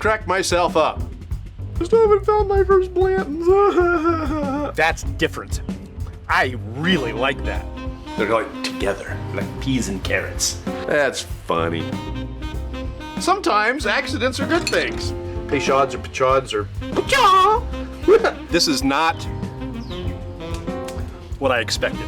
crack myself up. I still haven't found my first Blantons. That's different. I really like that. They're like together, like peas and carrots. That's funny. Sometimes accidents are good things. Peychauds or Pechauds or Pechaw. This is not what I expected.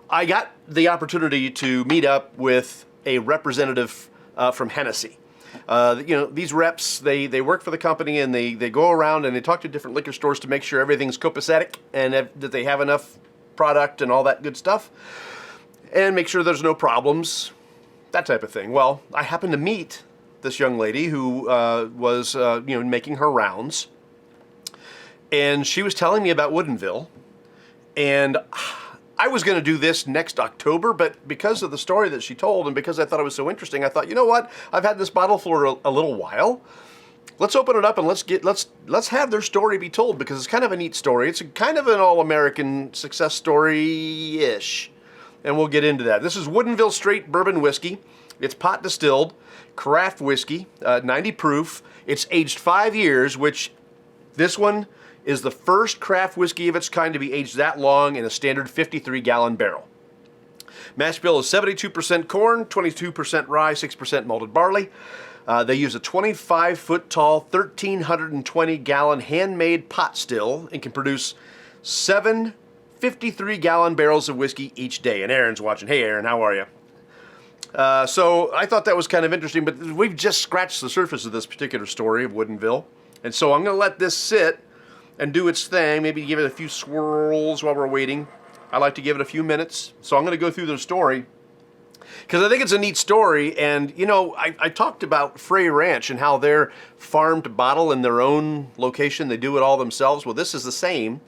I got the opportunity to meet up with a representative from Hennessy. These reps, they work for the company and they go around and they talk to different liquor stores to make sure everything's copacetic and that they have enough product and all that good stuff. And make sure there's no problems, that type of thing. Well, I happened to meet this young lady who was making her rounds. And she was telling me about Woodinville. And I was going to do this next October, but because of the story that she told and because I thought it was so interesting, I thought, you know what? I've had this bottle for a little while. Let's open it up and let's have their story be told, because it's kind of a neat story. It's kind of an all-American success story-ish. And we'll get into that. This is Woodinville Straight Bourbon Whiskey. It's pot distilled, craft whiskey, 90 proof. It's aged 5 years, which this one is the first craft whiskey of its kind to be aged that long in a standard 53-gallon barrel. Mash bill is 72% corn, 22% rye, 6% malted barley. They use a 25-foot-tall, 1,320-gallon handmade pot still and can produce 7 53-gallon barrels of whiskey each day. And Aaron's watching. Hey, Aaron, how are you? So I thought that was kind of interesting, but we've just scratched the surface of this particular story of Woodinville. And so I'm going to let this sit and do its thing, maybe give it a few swirls while we're waiting. I like to give it a few minutes. So I'm going to go through the story because I think it's a neat story. And, I talked about Frey Ranch and how they're farm to bottle in their own location. They do it all themselves. Well, this is the same.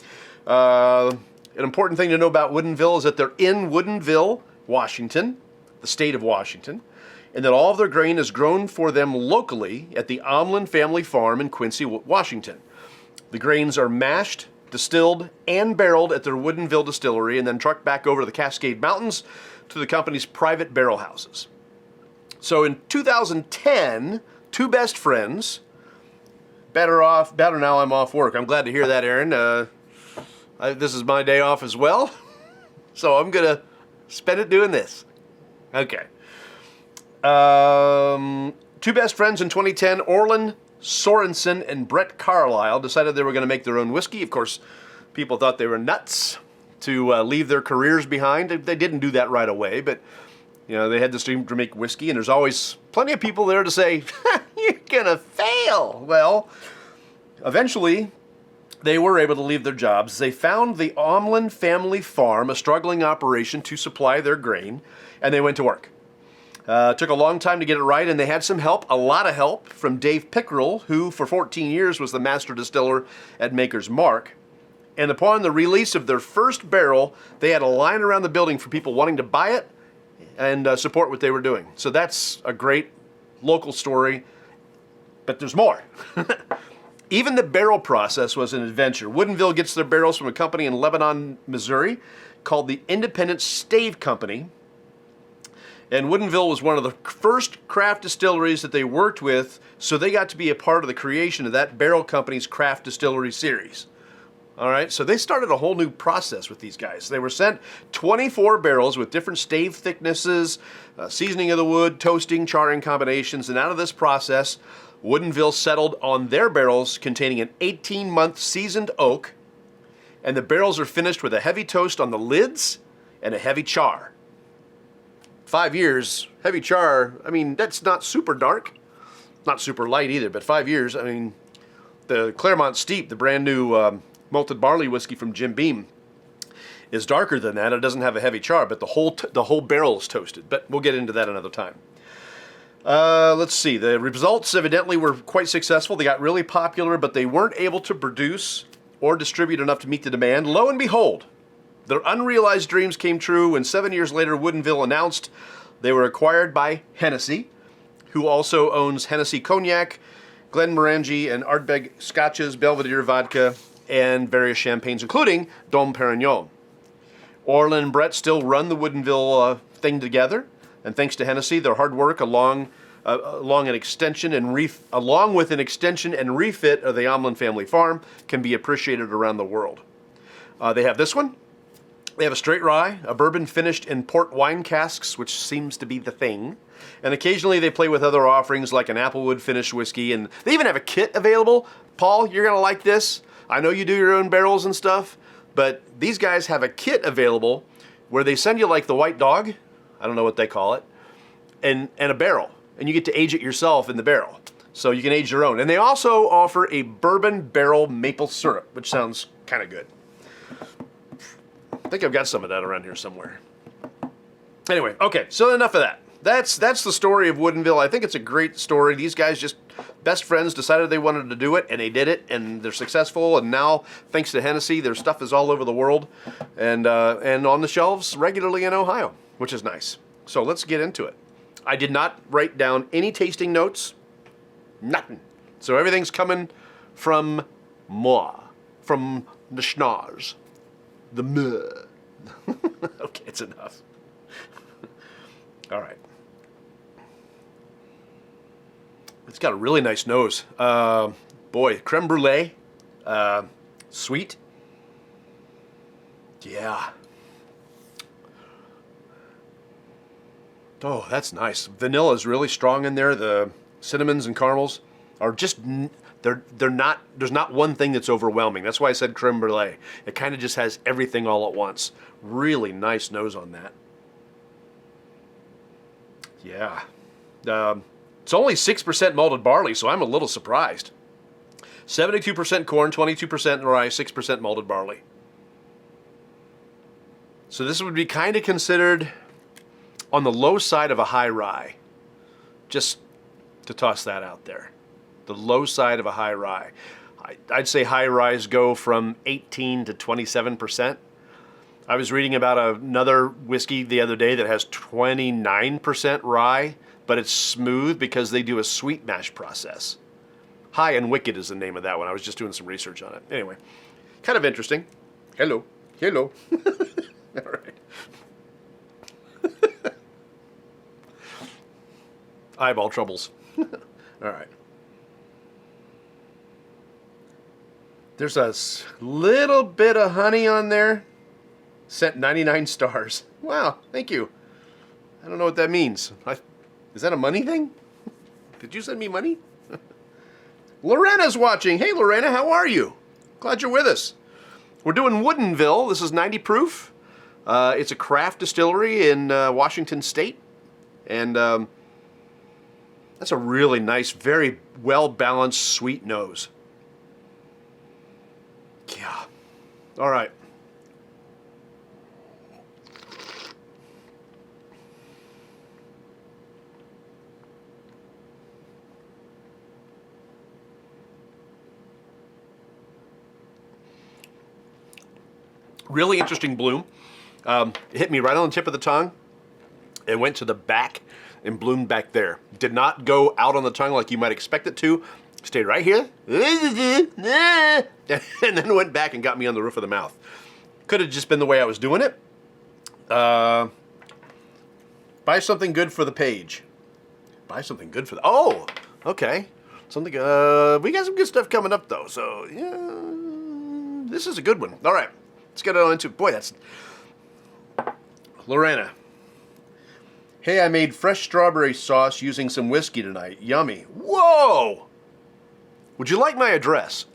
An important thing to know about Woodinville is that they're in Woodinville, Washington, the state of Washington, and that all of their grain is grown for them locally at the Omlin family farm in Quincy, Washington. The grains are mashed, distilled, and barreled at their Woodinville distillery and then trucked back over to the Cascade Mountains to the company's private barrel houses. So in 2010, two best friends, better now I'm off work. I'm glad to hear that, Aaron. This is my day off as well, so I'm going to spend it doing this. Okay. Two best friends in 2010, Orlin Sorensen and Brett Carlisle, decided they were going to make their own whiskey. Of course, people thought they were nuts to leave their careers behind. They didn't do that right away, but they had this dream to make whiskey, and there's always plenty of people there to say, you're going to fail. Well, eventually they were able to leave their jobs. They found the Omlin family farm, a struggling operation to supply their grain, and they went to work. Took a long time to get it right, and they had some help, a lot of help, from Dave Pickerel, who for 14 years was the master distiller at Maker's Mark. And upon the release of their first barrel, they had a line around the building for people wanting to buy it and support what they were doing. So that's a great local story, but there's more. Even the barrel process was an adventure. Woodinville gets their barrels from a company in Lebanon, Missouri, called the Independent Stave Company. And Woodinville was one of the first craft distilleries that they worked with, so they got to be a part of the creation of that barrel company's craft distillery series. All right, so they started a whole new process with these guys. They were sent 24 barrels with different stave thicknesses, seasoning of the wood, toasting, charring combinations, and out of this process, Woodinville settled on their barrels containing an 18-month seasoned oak, and the barrels are finished with a heavy toast on the lids and a heavy char. 5 years, heavy char, that's not super dark, not super light either, but 5 years, the Claremont Steep, the brand new malted barley whiskey from Jim Beam, is darker than that. It doesn't have a heavy char, but the whole barrel is toasted, but we'll get into that another time. Let's see. The results evidently were quite successful. They got really popular, but they weren't able to produce or distribute enough to meet the demand. Lo and behold, their unrealized dreams came true when 7 years later, Woodinville announced they were acquired by Hennessy, who also owns Hennessy Cognac, Glenmorangie and Ardbeg Scotches, Belvedere Vodka, and various champagnes, including Dom Perignon. Orlin and Brett still run the Woodinville thing together. And thanks to Hennessy, their hard work along with an extension and refit of the Omlin family farm can be appreciated around the world. They have this one. They have a straight rye, a bourbon finished in port wine casks, which seems to be the thing. And occasionally they play with other offerings like an applewood finished whiskey, and they even have a kit available. Paul, you're gonna like this. I know you do your own barrels and stuff, but these guys have a kit available where they send you like the white dog, I don't know what they call it, and a barrel. And you get to age it yourself in the barrel. So you can age your own. And they also offer a bourbon barrel maple syrup, which sounds kind of good. I think I've got some of that around here somewhere. Anyway, okay, so enough of that. That's the story of Woodinville. I think it's a great story. These guys just, best friends, decided they wanted to do it, and they did it, and they're successful, and now, thanks to Hennessy, their stuff is all over the world, and on the shelves regularly in Ohio, which is nice. So let's get into it. I did not write down any tasting notes, nothing. So everything's coming from moi, from the schnoz. The meh. Okay, it's enough. All right. It's got a really nice nose. Boy, creme brulee. Sweet. Yeah. Oh, that's nice. Vanilla is really strong in there. The cinnamons and caramels are just... They're not, there's not one thing that's overwhelming. That's why I said creme brulee. It kind of just has everything all at once. Really nice nose on that. Yeah. It's only 6% malted barley, so I'm a little surprised. 72% corn, 22% rye, 6% malted barley. So this would be kind of considered on the low side of a high rye. Just to toss that out there. The low side of a high rye. I'd say high ryes go from 18 to 27%. I was reading about another whiskey the other day that has 29% rye, but it's smooth because they do a sweet mash process. High and Wicked is the name of that one. I was just doing some research on it. Anyway, kind of interesting. Hello. Hello. All right. Eyeball troubles. All right. There's a little bit of honey on there. Sent 99 stars. Wow, thank you. I don't know what that means. Is that a money thing? Did you send me money? Lorena's watching. Hey, Lorena, how are you? Glad you're with us. We're doing Woodinville. This is 90 proof. It's a craft distillery in Washington State. And that's a really nice, very well-balanced, sweet nose. Yeah. All right. Really interesting bloom. It hit me right on the tip of the tongue. It went to the back and bloomed back there. Did not go out on the tongue like you might expect it to. Stayed right here. And then went back and got me on the roof of the mouth. Could have just been the way I was doing it. Buy something good for the page. Buy something good for the... Oh, okay. Something... we got some good stuff coming up, though. So, yeah... This is a good one. All right. Let's get on into... Boy, that's... Lorena. Hey, I made fresh strawberry sauce using some whiskey tonight. Yummy. Whoa! Would you like my address?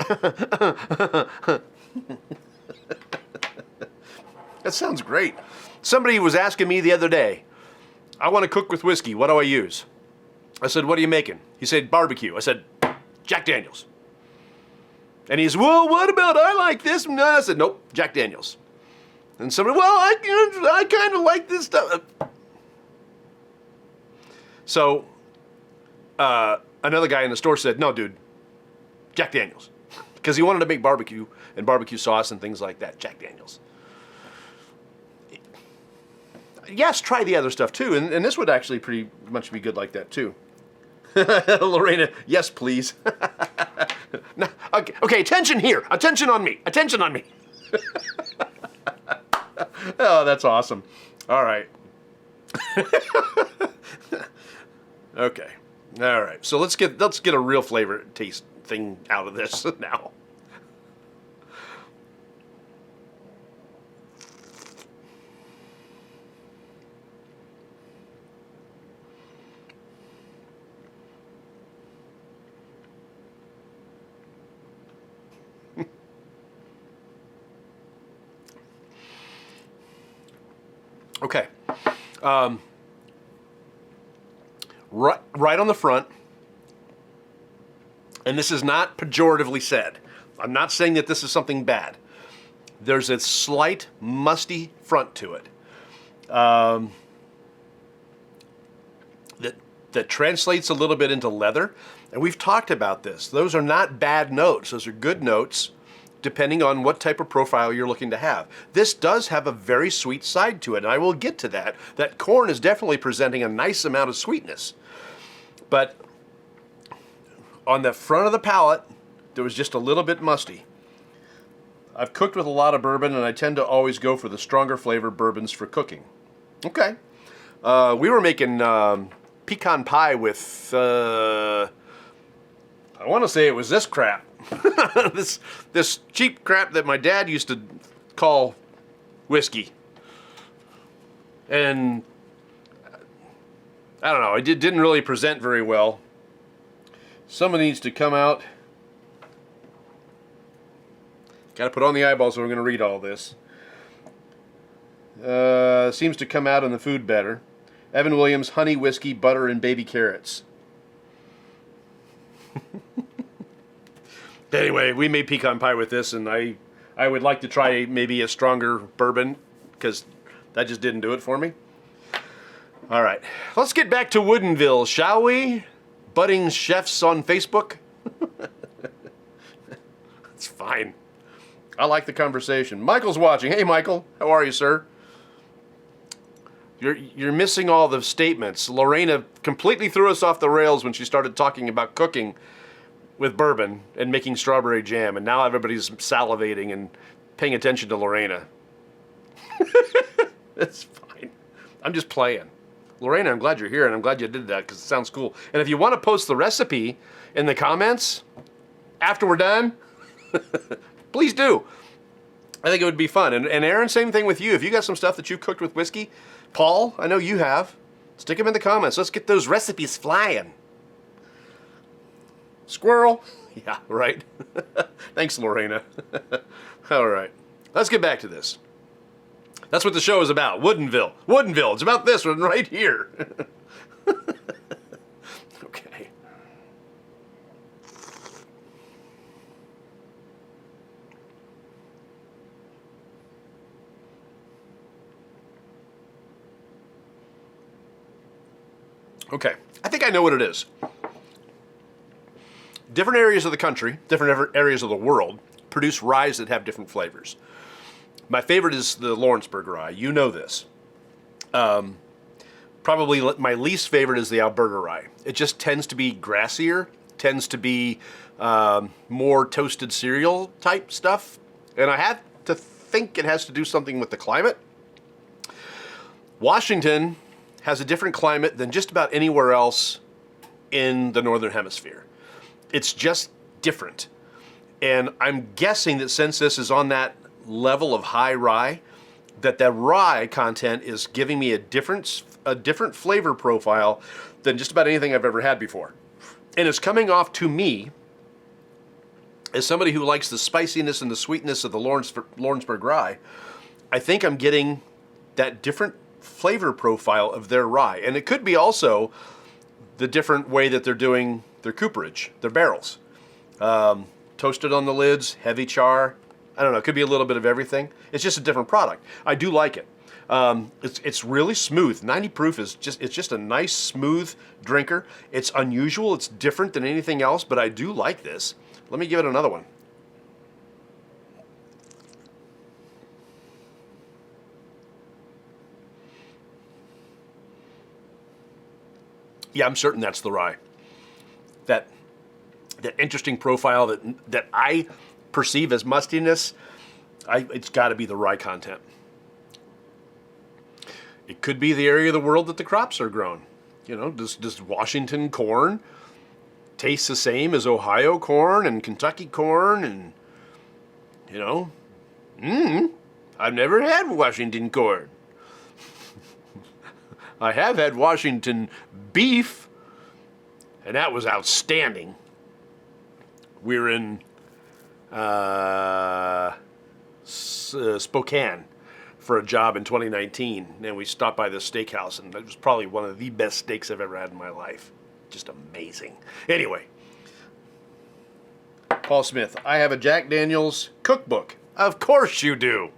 That sounds great. Somebody was asking me the other day, I want to cook with whiskey. What do I use? I said, what are you making? He said, barbecue. I said, Jack Daniels. And he's, well, what about I like this? And I said, nope, Jack Daniels. And somebody, well, I kind of like this stuff. So, another guy in the store said, no, dude, Jack Daniels. Because he wanted to make barbecue and barbecue sauce and things like that. Jack Daniels. Yes, try the other stuff too. And this would actually pretty much be good like that too. Lorena, yes, please. No, okay, attention here. Attention on me. Attention on me. Oh, that's awesome. All right. Okay. All right. So let's get a real flavor taste thing out of this now. Okay. Right on the front, and this is not pejoratively said. I'm not saying that this is something bad. There's a slight musty front to it that translates a little bit into leather, and we've talked about this. Those are not bad notes. Those are good notes, depending on what type of profile you're looking to have. This does have a very sweet side to it, and I will get to that. That corn is definitely presenting a nice amount of sweetness. But on the front of the palate, there was just a little bit musty. I've cooked with a lot of bourbon, and I tend to always go for the stronger flavored bourbons for cooking. Okay. We were making pecan pie with, I want to say it was this crap. this cheap crap that my dad used to call whiskey. And I don't know, it didn't really present very well. Someone needs to come out. Got to put on the eyeballs, so we're going to read all this. Seems to come out in the food better. Evan Williams, honey, whiskey, butter, and baby carrots. Anyway, we made pecan pie with this, and I would like to try maybe a stronger bourbon, because that just didn't do it for me. All right, let's get back to Woodinville, shall we? Budding chefs on Facebook. It's fine. I like the conversation. Michael's watching. Hey, Michael. How are you, sir? You're missing all the statements. Lorena completely threw us off the rails when she started talking about cooking with bourbon and making strawberry jam, and now everybody's salivating and paying attention to Lorena. It's fine. I'm just playing. Lorena, I'm glad you're here, and I'm glad you did that because it sounds cool. And if you want to post the recipe in the comments after we're done, please do. I think it would be fun. And Aaron, same thing with you. If you got some stuff that you've cooked with whiskey, Paul, I know you have. Stick them in the comments. Let's get those recipes flying. Squirrel. Yeah, right. Thanks, Lorena. All right. Let's get back to this. That's what the show is about. Woodinville. Woodinville. It's about this one right here. Okay. Okay. I think I know what it is. Different areas of the country, different areas of the world, produce ryes that have different flavors. My favorite is the Lawrenceburg rye. You know this. Probably my least favorite is the Alberta rye. It just tends to be grassier, tends to be more toasted cereal type stuff. And I have to think it has to do something with the climate. Washington has a different climate than just about anywhere else in the Northern Hemisphere. It's just different. And I'm guessing that since this is on that level of high rye, that rye content is giving me a different flavor profile than just about anything I've ever had before. And it's coming off to me, as somebody who likes the spiciness and the sweetness of the Lawrenceburg rye, I think I'm getting that different flavor profile of their rye. And it could be also the different way that they're doing their cooperage, their barrels. Toasted on the lids, heavy char. I don't know, it could be a little bit of everything. It's just a different product. I do like it. It's really smooth. 90 proof is just a nice, smooth drinker. It's unusual, it's different than anything else, but I do like this. Let me give it another one. Yeah, I'm certain that's the rye. That interesting profile that I perceive as mustiness, it's got to be the rye content. It could be the area of the world that the crops are grown. You know, does Washington corn taste the same as Ohio corn and Kentucky corn? And, you know, I've never had Washington corn. I have had Washington beef, and that was outstanding. We're in Spokane for a job in 2019, and we stopped by this steakhouse, and it was probably one of the best steaks I've ever had in my life. Just amazing. Anyway, Paul Smith, I have a Jack Daniel's cookbook. Of course you do.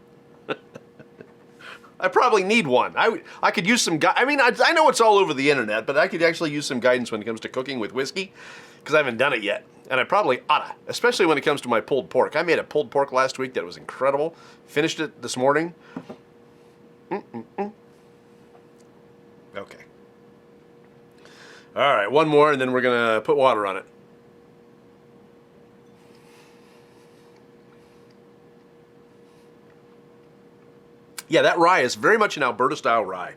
I probably need one. I could use some I know it's all over the internet, but I could actually use some guidance when it comes to cooking with whiskey, because I haven't done it yet. And I probably oughta, especially when it comes to my pulled pork. I made a pulled pork last week that was incredible. Finished it this morning. Okay. All right, one more, and then we're going to put water on it. Yeah, that rye is very much an Alberta-style rye.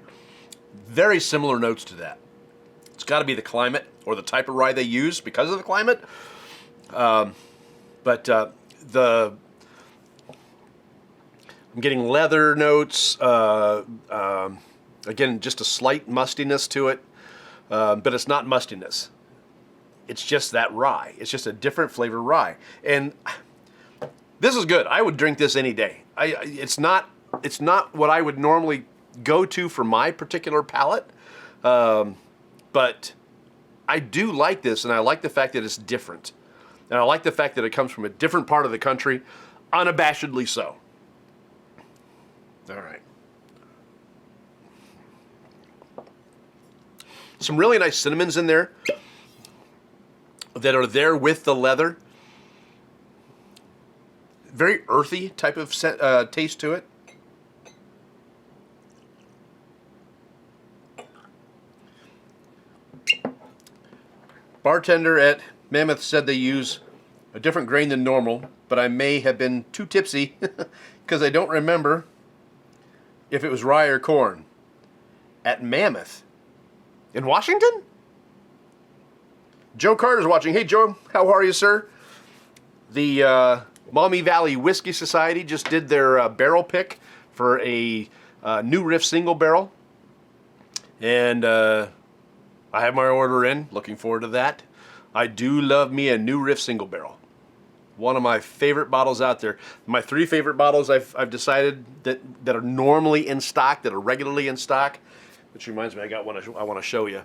Very similar notes to that. It's got to be the climate or the type of rye they use because of the climate. I'm getting leather notes. Again, just a slight mustiness to it, but it's not mustiness. It's just that rye. It's just a different flavor rye, and this is good. I would drink this any day. It's not what I would normally go to for my particular palate, but I do like this, and I like the fact that it's different. And I like the fact that it comes from a different part of the country, unabashedly so. All right. Some really nice cinnamons in there that are there with the leather. Very earthy type of taste to it. Bartender at Mammoth said they use a different grain than normal, but I may have been too tipsy because I don't remember if it was rye or corn. At Mammoth? In Washington? Joe Carter's watching. Hey, Joe, how are you, sir? The Maumee Valley Whiskey Society just did their barrel pick for a New Riff single barrel. And I have my order in. Looking forward to that. I do love me a New Riff single barrel. One of my favorite bottles out there. My 3 favorite bottles I've decided that are normally in stock, that are regularly in stock, which reminds me, I got one I want to show you.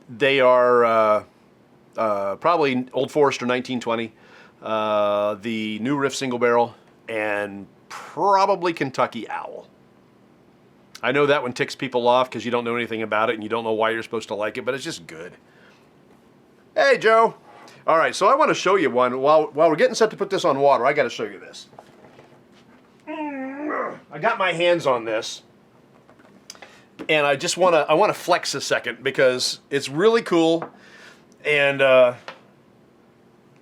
They are probably Old Forester 1920, the New Riff single barrel, and probably Kentucky Owl. I know that one ticks people off because you don't know anything about it and you don't know why you're supposed to like it, but it's just good. Hey, Joe. All right, so I want to show you one. While we're getting set to put this on water, I got to show you this. I got my hands on this, and I just want to flex a second because it's really cool, and I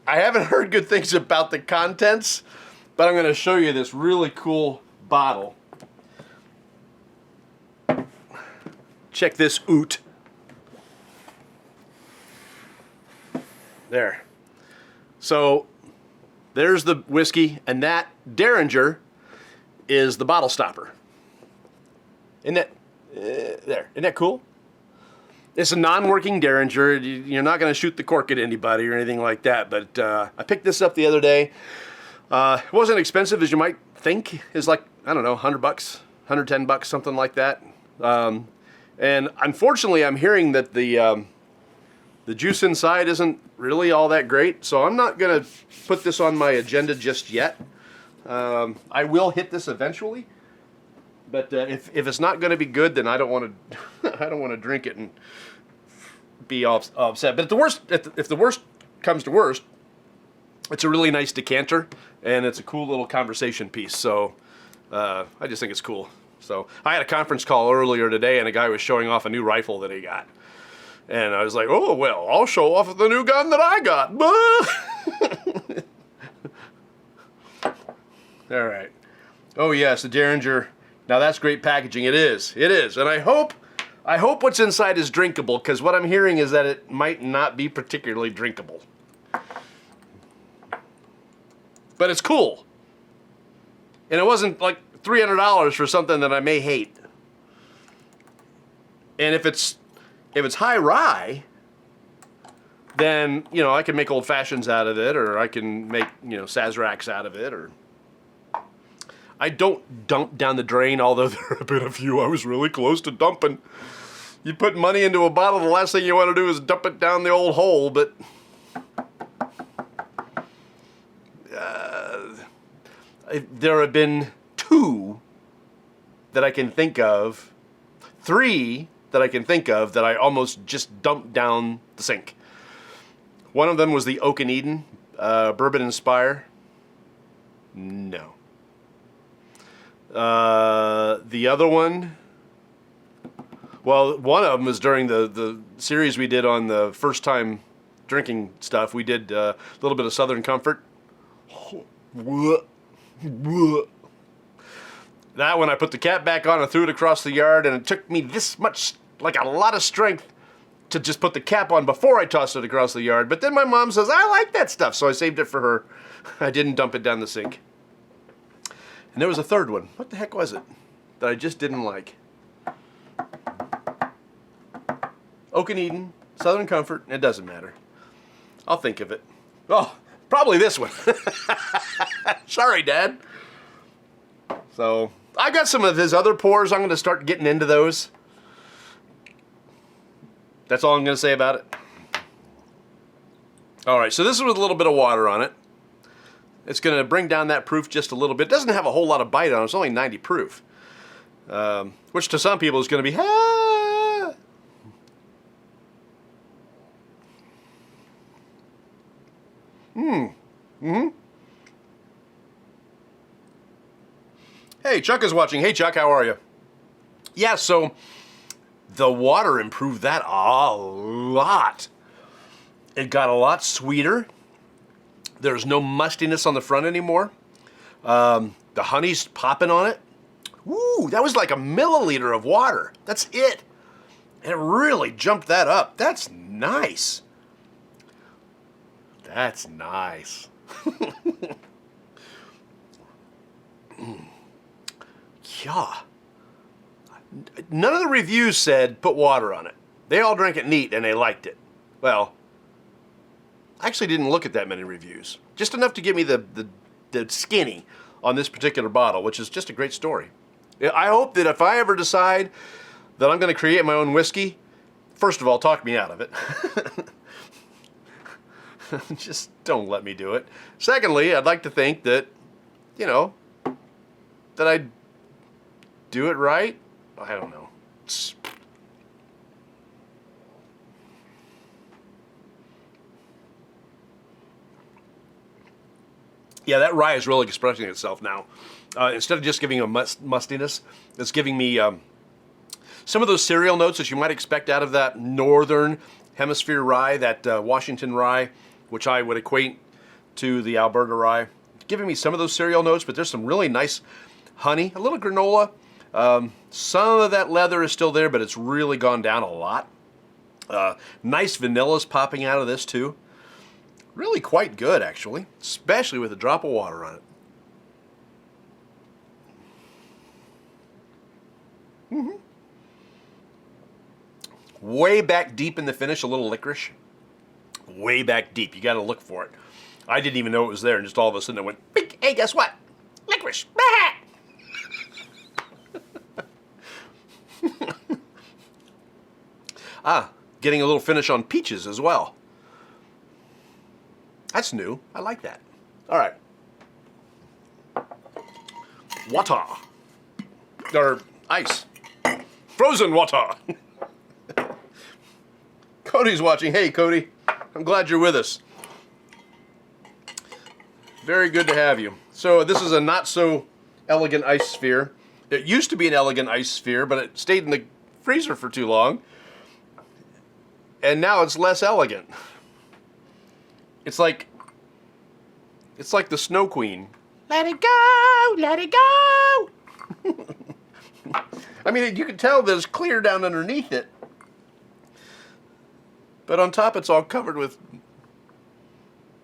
haven't heard good things about the contents, but I'm going to show you this really cool bottle. Check this oot. There. So there's the whiskey, and that Derringer is the bottle stopper. Isn't that there? Isn't that cool? It's a non-working Derringer. You're not going to shoot the cork at anybody or anything like that. But I picked this up the other day. It wasn't expensive as you might think. It's like, I don't know, $100, $110, something like that. And unfortunately, I'm hearing that the juice inside isn't really all that great, so I'm not going to put this on my agenda just yet. I will hit this eventually, but if it's not going to be good, then I don't want to I don't want to drink it and be upset. But if the worst comes to worst, it's a really nice decanter and it's a cool little conversation piece. So I just think it's cool. So I had a conference call earlier today, and a guy was showing off a new rifle that he got. And I was like, oh, well, I'll show off the new gun that I got. All right. Oh, yes, the Derringer Now that's great packaging. It is. It is. And I hope what's inside is drinkable, because what I'm hearing is that it might not be particularly drinkable. But it's cool. And it wasn't like $300 for something that I may hate. And if it's high rye, then, you know, I can make old fashions out of it, or I can make, you know, Sazeracs out of it, or I don't dump down the drain, although there have been a few I was really close to dumping. You put money into a bottle, the last thing you want to do is dump it down the old hole, but there have been 2 that I can think of, 3 that I can think of that I almost just dumped down the sink. One of them was the Oak and Eden Bourbon and Spire. No. The other one, well, one of them was during the series we did on the first time drinking stuff. We did a little bit of Southern Comfort. That one I put the cap back on and threw it across the yard, and it took me this much, like a lot of strength, to just put the cap on before I tossed it across the yard. But then my mom says, I like that stuff, so I saved it for her. I didn't dump it down the sink. And there was a third one. What the heck was it that I just didn't like? Oak and Eden, Southern Comfort, it doesn't matter. I'll think of it. Oh, probably this one. Sorry, Dad. So, I got some of his other pours. I'm going to start getting into those. That's all I'm going to say about it. Alright, so this is with a little bit of water on it. It's going to bring down that proof just a little bit. It doesn't have a whole lot of bite on it. It's only 90 proof. Which to some people is going to be, ah! Hey, Chuck is watching. Hey, Chuck, how are you? Yeah, so the water improved that a lot. It got a lot sweeter. There's no mustiness on the front anymore. The honey's popping on it. Woo, that was like a milliliter of water. That's it. And it really jumped that up. That's nice. That's nice. Yeah. None of the reviews said put water on it. They all drank it neat and they liked it. Well, I actually didn't look at that many reviews. Just enough to give me the skinny on this particular bottle, which is just a great story. I hope that if I ever decide that I'm going to create my own whiskey, first of all, talk me out of it. Just don't let me do it. Secondly, I'd like to think that, you know, that I do it right. I don't know. Yeah, that rye is really expressing itself now. Instead of just giving a mustiness, it's giving me some of those cereal notes that you might expect out of that northern hemisphere rye, that Washington rye, which I would equate to the Alberta rye. Giving me some of those cereal notes, but there's some really nice honey, a little granola. Some of that leather is still there, but it's really gone down a lot. Nice vanilla's popping out of this too. Really quite good, actually, especially with a drop of water on it. Way back deep in the finish, a little licorice. Way back deep. You got to look for it. I didn't even know it was there, and just all of a sudden it went, bink, hey, guess what? Licorice. Getting a little finish on peaches as well. That's new. I like that. All right. Water. Or ice. Frozen water. Cody's watching. Hey, Cody. I'm glad you're with us. Very good to have you. So this is a not so elegant ice sphere. It used to be an elegant ice sphere, but it stayed in the freezer for too long. And now it's less elegant. It's like the Snow Queen. Let it go, let it go. I mean, you can tell that it's clear down underneath it. But on top, it's all covered with,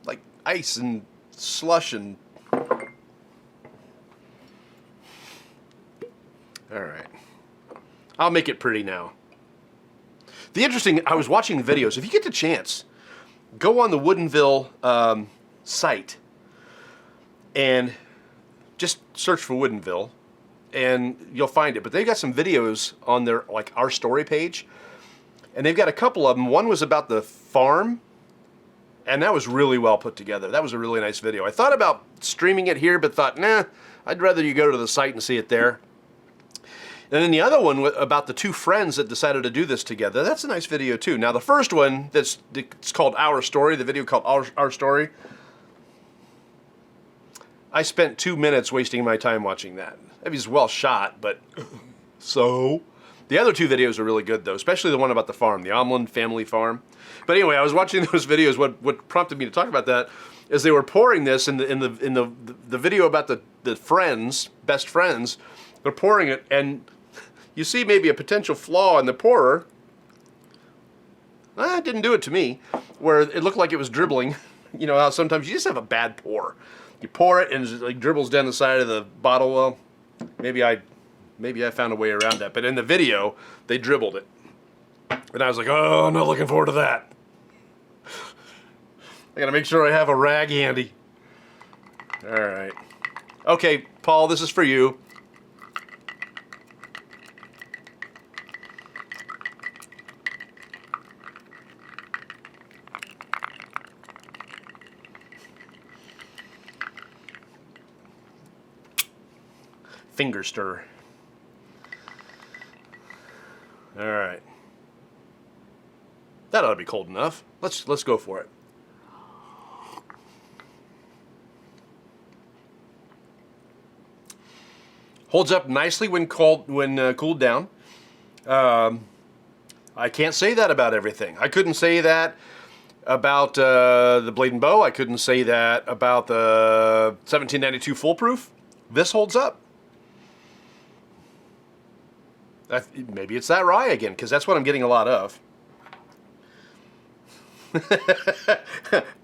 like, ice and slush and... All right. I'll make it pretty now. I was watching videos. If you get the chance, go on the Woodinville site and just search for Woodinville, and you'll find it. But they've got some videos on their, like, Our Story page, and they've got a couple of them. One was about the farm, and that was really well put together. That was a really nice video. I thought about streaming it here, but thought, nah, I'd rather you go to the site and see it there. And then the other one about the two friends that decided to do this together, that's a nice video too. Now the first one, it's called Our Story, the video called Our Story. I spent 2 minutes wasting my time watching that. It was well shot, but so... The other two videos are really good though, especially the one about the farm, the Omlin family farm. But anyway, I was watching those videos. What prompted me to talk about that is they were pouring this in the video about the friends, best friends. They're pouring it, and you see maybe a potential flaw in the pourer. It didn't do it to me, where it looked like it was dribbling. You know how sometimes you just have a bad pour. You pour it and it like dribbles down the side of the bottle. Well, maybe I found a way around that. But in the video, they dribbled it. And I was like, oh, I'm not looking forward to that. I gotta make sure I have a rag handy. All right. Okay, Paul, this is for you. Finger stir. All right. That ought to be cold enough. Let's go for it. Holds up nicely when cooled down. I can't say that about everything. I couldn't say that about the Blade and Bow. I couldn't say that about the 1792 Foolproof. This holds up. Maybe it's that rye again, because that's what I'm getting a lot of.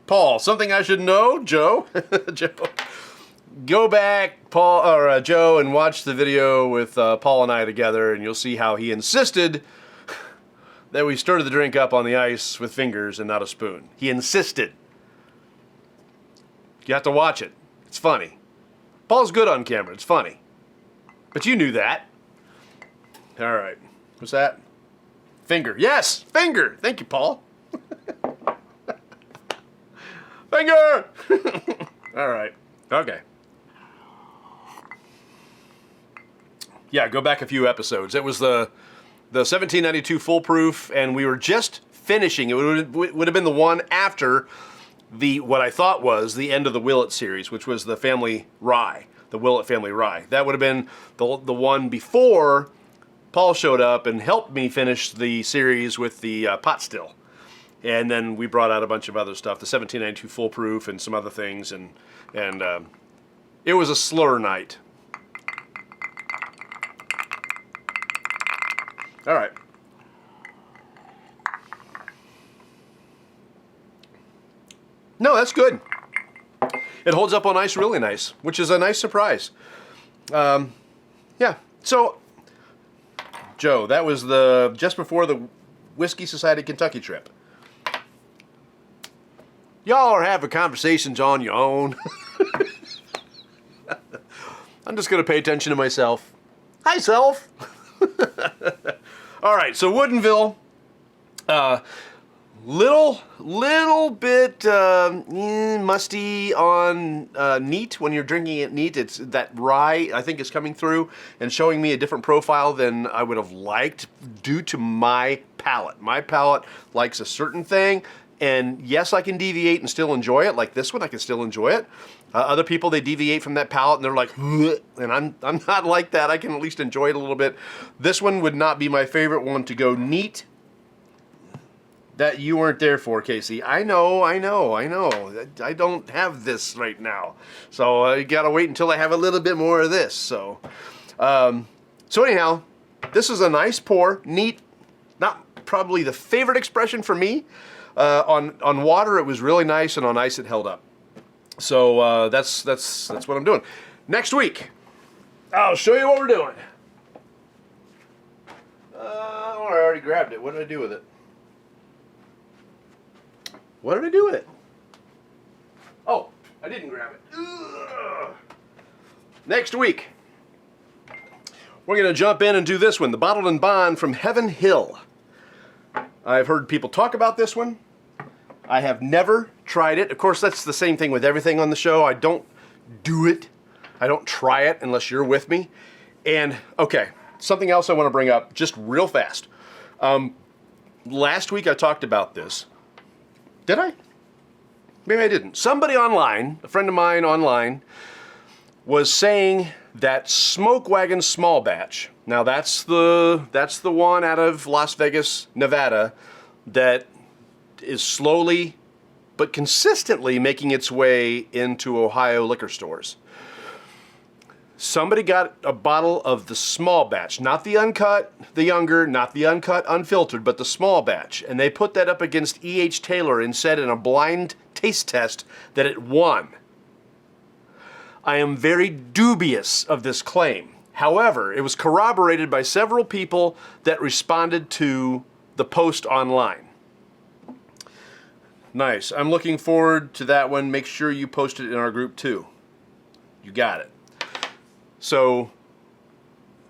Paul, something I should know, Joe. Joe, go back, Paul or Joe, and watch the video with Paul and I together, and you'll see how he insisted that we stir the drink up on the ice with fingers and not a spoon. He insisted. You have to watch it. It's funny. Paul's good on camera. It's funny. But you knew that. All right. What's that? Finger. Yes, finger. Thank you, Paul. Finger! All right. Okay. Yeah, go back a few episodes. It was the 1792 Foolproof, and we were just finishing. It would have been the one after what I thought was the end of the Willett series, which was the family rye, the Willett family rye. That would have been the one before Paul showed up and helped me finish the series with the pot still. And then we brought out a bunch of other stuff, the 1792 Foolproof and some other things, and it was a slur night. All right. No, that's good. It holds up on ice really nice, which is a nice surprise. Yeah. So, Joe, that was just before the Whiskey Society Kentucky trip. Y'all are having conversations on your own. I'm just going to pay attention to myself. Hi, self. All right, so Woodinville, little bit musty on neat when you're drinking it neat. It's that rye, I think, is coming through and showing me a different profile than I would have liked due to my palate. My palate likes a certain thing. And yes, I can deviate and still enjoy it. Like this one, I can still enjoy it. Other people, they deviate from that palate and they're like, ugh, and I'm not like that. I can at least enjoy it a little bit. This one would not be my favorite one to go neat. That you weren't there for, Casey. I know. I don't have this right now. So I gotta wait until I have a little bit more of this. So anyhow, This is a nice pour, neat, not probably the favorite expression for me. On water, it was really nice, and on ice, it held up. So that's what I'm doing. Next week, I'll show you what we're doing. I already grabbed it. What did I do with it? What did I do with it? Oh, I didn't grab it. Ugh. Next week, we're going to jump in and do this one, the Bottled and Bond from Heaven Hill. I've heard people talk about this one. I have never tried it. Of course, that's the same thing with everything on the show. I don't do it. I don't try it unless you're with me. And, okay, something else I want to bring up just real fast. Last week I talked about this. Did I? Maybe I didn't. Somebody online, a friend of mine online, was saying that Smoke Wagon Small Batch, now that's the one out of Las Vegas, Nevada, that is slowly but consistently making its way into Ohio liquor stores. Somebody got a bottle of the small batch, not the uncut, the younger, not the uncut, unfiltered, but the small batch. And they put that up against E.H. Taylor and said in a blind taste test that it won. I am very dubious of this claim. However, it was corroborated by several people that responded to the post online. Nice. I'm looking forward to that one. Make sure you post it in our group too. You got it. So,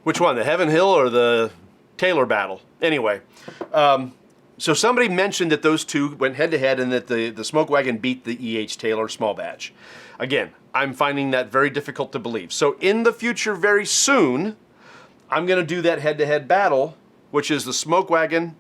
which one, the Heaven Hill or the Taylor battle? Anyway, so somebody mentioned that those two went head-to-head and that the Smoke Wagon beat the E.H. Taylor small batch. Again, I'm finding that very difficult to believe. So in the future, very soon, I'm going to do that head-to-head battle, which is the Smoke Wagon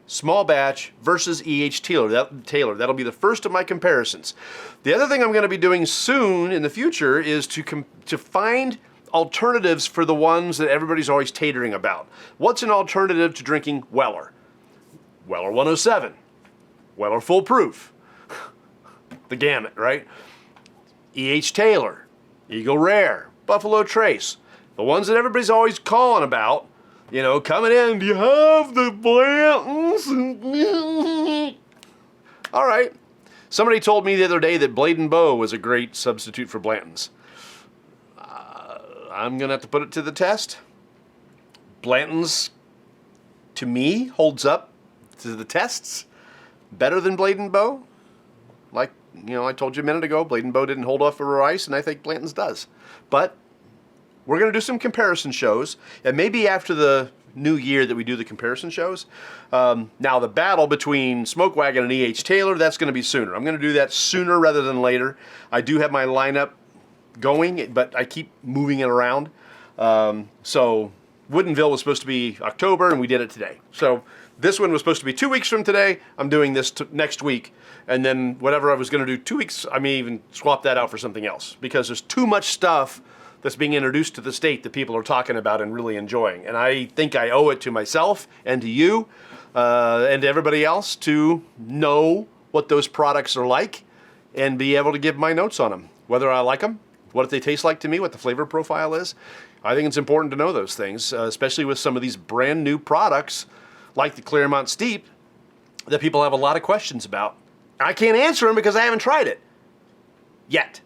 small batch versus E.H. Taylor. That'll be the first of my comparisons. The other thing I'm going to be doing soon in the future is to find alternatives for the ones that everybody's always tatering about. What's an alternative to drinking Weller? Weller 107. Weller Full Proof. The gamut, right? E.H. Taylor. Eagle Rare. Buffalo Trace. The ones that everybody's always calling about. You know, coming in, do you have the Blanton's? All right. Somebody told me the other day that Blade & Bow was a great substitute for Blanton's. I'm going to have to put it to the test. Blanton's, to me, holds up to the tests better than Blade & Bow. Like, you know, I told you a minute ago, Blade & Bow didn't hold off over ice, and I think Blanton's does. But we're going to do some comparison shows, and maybe after the new year that we do the comparison shows. Now, the battle between Smoke Wagon and E.H. Taylor, that's going to be sooner. I'm going to do that sooner rather than later. I do have my lineup going, but I keep moving it around. So Woodinville was supposed to be October, and we did it today. So this one was supposed to be 2 weeks from today. I'm doing this next week, and then whatever I was going to do 2 weeks, I may even swap that out for something else, because there's too much stuff that's being introduced to the state that people are talking about and really enjoying. And I think I owe it to myself and to you and to everybody else to know what those products are like and be able to give my notes on them, whether I like them, what they taste like to me, what the flavor profile is. I think it's important to know those things, especially with some of these brand new products like the Claremont Steep that people have a lot of questions about. I can't answer them because I haven't tried it yet.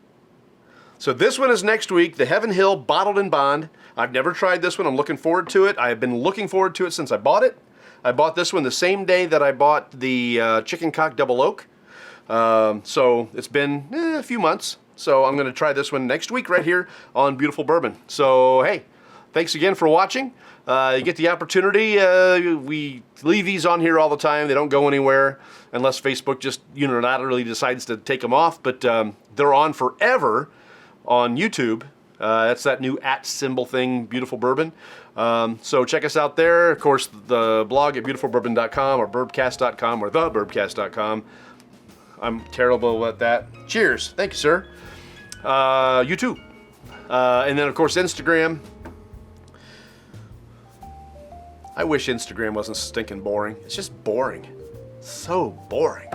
So this one is next week, the Heaven Hill Bottled and Bond. I've never tried this one. I'm looking forward to it. I have been looking forward to it since I bought it. I bought this one the same day that I bought the Chicken Cock Double Oak. So it's been a few months. So I'm going to try this one next week right here on Beautiful Bourbon. So, hey, thanks again for watching. You get the opportunity. We leave these on here all the time. They don't go anywhere unless Facebook just unilaterally decides to take them off. But they're on forever on YouTube. That's that new @ symbol thing, Beautiful Bourbon. So check us out there. Of course, the blog at beautifulbourbon.com or Bourbcast.com or thebourbcast.com. I'm terrible at that. Cheers. Thank you, sir. You too. And then, of course, Instagram. I wish Instagram wasn't stinking boring. It's just boring. So boring.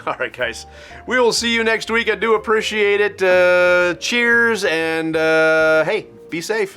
All right, guys. We will see you next week. I do appreciate it. Cheers, and hey, be safe.